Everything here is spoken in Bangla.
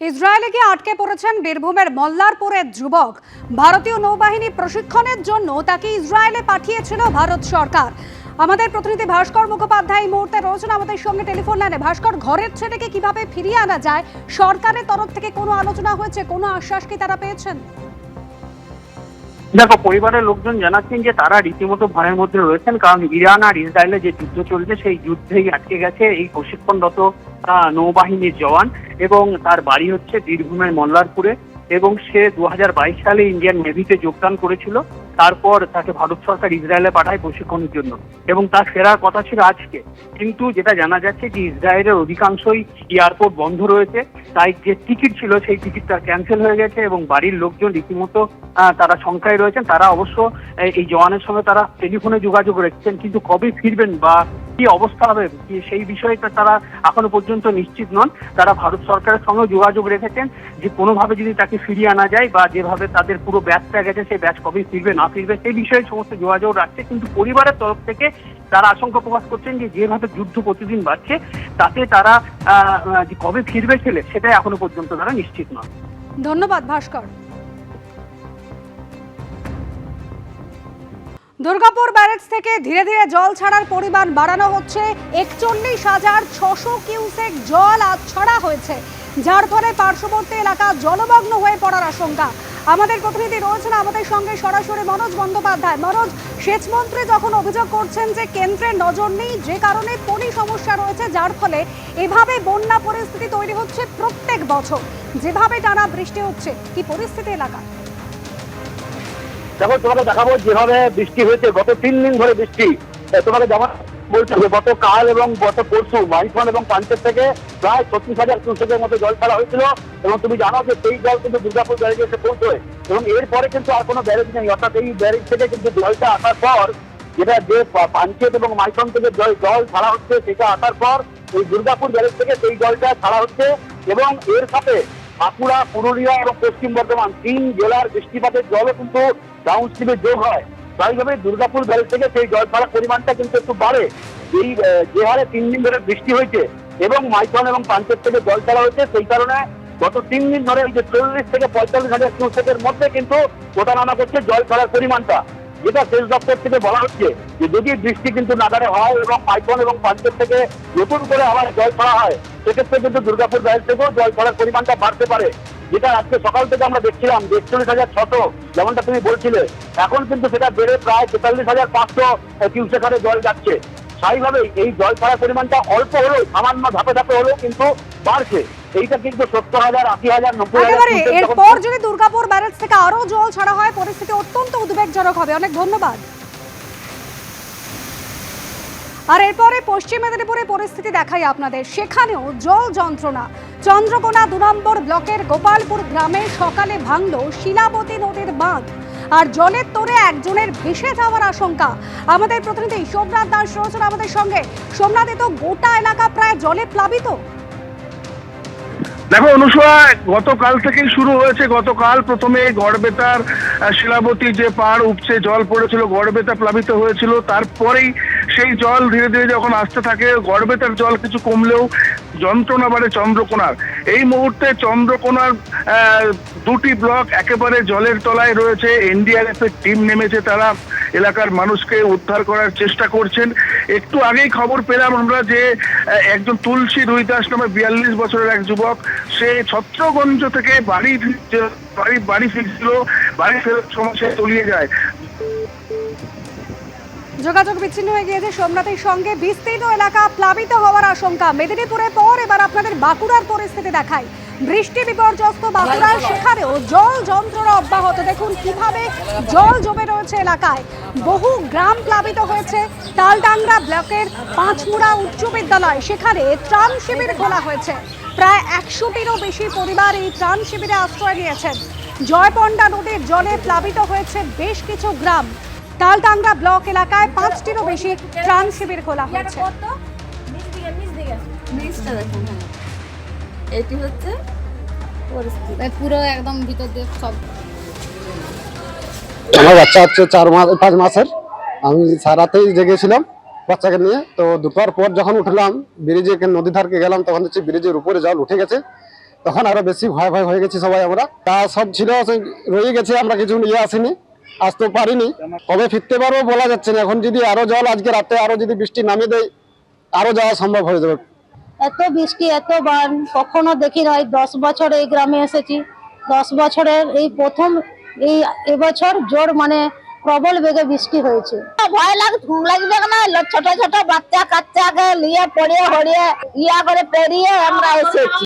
ইসরায়েলে গিয়ে আটকে পড়েছেন বীরভূমের মল্লারপুরের যুবক। ভারতীয় নৌবাহিনী প্রশিক্ষণের জন্য তাকে ইসরায়েলে পাঠিয়েছিল ভারত সরকার। আমাদের প্রতিনিধি ভাস্কর মুখোপাধ্যায় এই মুহূর্তে রয়েছেন আমাদের সঙ্গে টেলিফোন লাইনে। ভাস্কর, ঘরের ছেলেকে কিভাবে ফিরিয়ে আনা যায়, সরকারের তরফ থেকে কোনো আলোচনা হয়েছে, কোনো আশ্বাস কি তারা পেয়েছেন? দেখো, পরিবারের লোকজন জানাচ্ছেন যে তারা রীতিমতো ভয়ের মধ্যে রয়েছেন, কারণ ইরান আর ইসরায়েলে যে যুদ্ধ চলছে সেই যুদ্ধেই আটকে গেছে এই প্রশিক্ষণরত নৌবাহিনীর জওয়ান, এবং তার বাড়ি হচ্ছে বীরভূমের মল্লারপুরে, এবং সে 2022 সালে ইন্ডিয়ান নেভিতে যোগদান করেছিল। তারপর তাকে ভারত সরকার ইসরায়েলে পাঠায় প্রশিক্ষণের জন্য, এবং তার ফেরার কথা ছিল আজকে। কিন্তু যেটা জানা যাচ্ছে যে ইসরায়েলের অধিকাংশই এয়ারপোর্ট বন্ধ রয়েছে, তাই যে টিকিট ছিল সেই টিকিটটা ক্যান্সেল হয়ে গেছে, এবং বাড়ির লোকজন রীতিমতো তারা শঙ্কায় রয়েছেন। তারা অবশ্য এই জওয়ানের সঙ্গে তারা টেলিফোনে যোগাযোগ রেখেছেন, কিন্তু কবে ফিরবেন বা কি অবস্থা হবে সেই বিষয়টা তারা এখনো পর্যন্ত নিশ্চিত নন। তারা ভারত সরকারের সঙ্গে যোগাযোগ রেখেছেন যে কোনোভাবে যদি তাকে ফিরিয়ে আনা যায়, বা যেভাবে তাদের পুরো ব্যাচটা গেছে সেই ব্যাচ কবে ফিরবে না ফিরবে সেই বিষয়ে সমস্ত যোগাযোগ রাখছে। কিন্তু পরিবারের তরফ থেকে তারা আশঙ্কা প্রকাশ করছেন যে যেভাবে যুদ্ধ প্রতিদিন বাড়ছে তাতে তারা কবে ফিরবে ছেলে সেটাই এখনো পর্যন্ত তারা নিশ্চিত নন। ধন্যবাদ ভাস্কর। দুর্গাপুর ব্যারেজ থেকে ধীরে ধীরে জল ছাড়ার পরিমাণ বাড়ানো হচ্ছে। 41,600 কিউসেক জল আজ ছাড়া হয়েছে, যার ফলে পার্শ্ববর্তী এলাকা জলমগ্ন হয়ে পড়ার আশঙ্কা। আমাদের প্রতিনিধি রয়েছেন আমাদের সঙ্গে সরাসরি মনোজ বন্দ্যোপাধ্যায়। মনোজ, সেচমন্ত্রী যখন অভিযোগ করছেন যে কেন্দ্রের নজর নেই, যে কারণে পরি সমস্যা রয়েছে, যার ফলে এভাবে বন্যা পরিস্থিতি তৈরি হচ্ছে প্রত্যেক বছর, যেভাবে টানা বৃষ্টি হচ্ছে, কি পরিস্থিতি এলাকা? দেখো, তোমাকে দেখাবো যেভাবে বৃষ্টি হয়েছে গত 3 দিন ধরে বৃষ্টি। তোমাকে যেমন বলছে গতকাল এবং গত পরশু মাইথন এবং পাঞ্চের থেকে প্রায় 36,000 কিউসেকের মতো জল ছাড়া হয়েছিল, এবং তুমি জানো যে সেই জল কিন্তু দুর্গাপুর ব্যারেজে এসে পৌঁছয়, এবং এরপরে কিন্তু আর কোনো ব্যারেজ নেই। অর্থাৎ এই ব্যারেজ থেকে কিন্তু জলটা আসার পর, যেটা যে পাঞ্চেত এবং মাইথন থেকে জল ছাড়া হচ্ছে, সেটা আসার পর এই দুর্গাপুর ব্যারেজ থেকে সেই জলটা ছাড়া হচ্ছে, এবং এর সাথে বাঁকুড়া, পুরুলিয়া এবং পশ্চিম বর্ধমান 3 জেলার বৃষ্টিপাতের জলও কিন্তু ডাউনস্ট্রিমে যোগ হয়। স্বাভাবিকভাবে দুর্গাপুর ব্যারেজ থেকে সেই জল ছাড়ার পরিমাণটা কিন্তু একটু বাড়ে। এই যে হারে 3 দিন ধরে বৃষ্টি হয়েছে এবং মাইথন এবং পাঞ্চেত থেকে জল ছাড়া হয়েছে, সেই কারণে গত 3 দিন ধরে এই যে 40 থেকে 45,000 কিউসেকের মধ্যে কিন্তু ওঠানামা করছে জল ছাড়ার পরিমাণটা। যেটা সেচ দপ্তর থেকে বলা হচ্ছে যে যদি বৃষ্টি কিন্তু নাগারে হয় এবং মাইথন এবং পাঞ্চেত থেকে নতুন করে আবার জল ছাড়া হয়, সেক্ষেত্রে কিন্তু দুর্গাপুর ব্যারেজ থেকেও জল ছাড়ার পরিমাণটা বাড়তে পারে। যেটা আজকে সকাল থেকে আমরা দেখছিলাম 41,600 যেমনটা তুমি বলছিলে, এখন কিন্তু সেটা বেড়ে প্রায় 43,500 কিউসেক হারে জল যাচ্ছে। স্বাভাবিকভাবেই এই জল ছাড়ার পরিমাণটা অল্প হলেও, সামান্য ধাপে ধাপে হলেও কিন্তু বাড়ছে। এইটা কিন্তু 70,000, 80,000, 90,000। এরপর যদি দুর্গাপুর ব্যারেজ থেকে আরো জল ছাড়া হয়, পরিস্থিতি অত্যন্ত উদ্বেগজনক হবে। অনেক ধন্যবাদ। আর এরপরে পশ্চিম মেদিনীপুরে পরিস্থিতি দেখাই আপনাদের। সেখানেও জল যন্ত্রণা। চন্দ্রকোনা 2 নম্বর ব্লকের গোপালপুর গ্রামে সকালে ভাঙল শিলাবতী নদীর বাঁধ, আর জলের তোড়ে একজনের ভেসে যাওয়ার আশঙ্কা। আমাদের প্রতিনিধি সোমনাথ দাস রয়েছেন আমাদের সঙ্গে। সোমনাথ, এ তো গোটা এলাকা প্রায় জলে প্লাবিত। দেখো অনুসূয়া, গতকাল থেকেই শুরু হয়েছে। গতকাল প্রথমে গড়বেতার শিলাবতী যে পাহাড় উপচে জল পড়েছিল, গড়বেতা প্লাবিত হয়েছিল। তারপরেই সেই জল ধীরে ধীরে যখন আসতে থাকে, গড়বেতার জল কিছু কমলেও যন্ত্রণা বাড়ে চন্দ্রকোনার। এই মুহূর্তে চন্দ্রকোনার 2টি ব্লক একেবারে জলের তলায় রয়েছে। এনডিআরএফ এর টিম নেমেছে, তারা এলাকার মানুষকে উদ্ধার করার চেষ্টা করছেন। একটু আগেই খবর পেলাম আমরা যে একজন তুলসী রুইদাস নামে 42 বছরের এক যুবক, সে ছত্রগঞ্জ থেকে বাড়ি ফিরছিল। বাড়ি ফেরার সময় সে তলিয়ে যায়। যোগাযোগ বিচ্ছিন্ন হয়ে গিয়েছে সোমনাথের সঙ্গে। বিস্তীর্ণ এলাকা প্লাবিত হওয়ার আশঙ্কা। মেদিনীপুরের পর এবার আপনাদের বাঁকুড়ার পরিস্থিতি দেখাই। বৃষ্টি বিপর্যস্ত বাঁকুড়ার, সেখানেও জল যন্ত্রণা অব্যাহত। দেখুন কিভাবে জল জমে রয়েছে এলাকায়। বহু গ্রাম প্লাবিত হয়েছে। তালডাংরা ব্লকের পাঁচমুড়া উচ্চ বিদ্যালয়, সেখানে ত্রাণ শিবির খোলা হয়েছে। প্রায় 100টিরও বেশি পরিবার এই ত্রাণ শিবিরে আশ্রয় নিয়েছেন। জয়পন্ডা নদীর জলে প্লাবিত হয়েছে বেশ কিছু গ্রাম। তালডাংরা ব্লক এলাকায় 5টিরও বেশি ত্রাণ শিবির খোলা হয়েছে। এটি হচ্ছে পরিস্থিতি পুরো একদম ভিতর দিয়ে সব। আমার বাচ্চা হচ্ছে 5 মাসের। আমি সারাতেই জেগেছিলাম বাচ্চাকে নিয়ে। তো দুপুর পর যখন উঠলাম, ব্রিজে নদী ধারকে গেলাম, তখন হচ্ছে ব্রিজের উপরে জল উঠে গেছে, তখন আরো বেশি ভয় ভয় হয়ে গেছি সবাই আমরা। তা সব ছিল সেই রয়ে গেছে, আমরা কিছু নিয়ে আসিনি, আসতে পারিনি। কবে ফিরতে পারবো বলা যাচ্ছে না। এখন যদি আরো জল আজকে রাতে আরো যদি বৃষ্টি নামিয়ে দেয়, আরো যাওয়া সম্ভব হয়ে যাবে। এত বৃষ্টি এত বান কখনো দেখি নাই। 10 বছর এই গ্রামে এসেছি, 10 বছরের এই প্রথম এবছর জোর মানে প্রবল বেগে বৃষ্টি হয়েছে। ভয় লাগবে না, ছোট ছোট বাচ্চা কাচ্চাকে নিয়ে পড়িয়ে হড়িয়ে ইয়া করে পেরিয়ে আমরা এসেছি।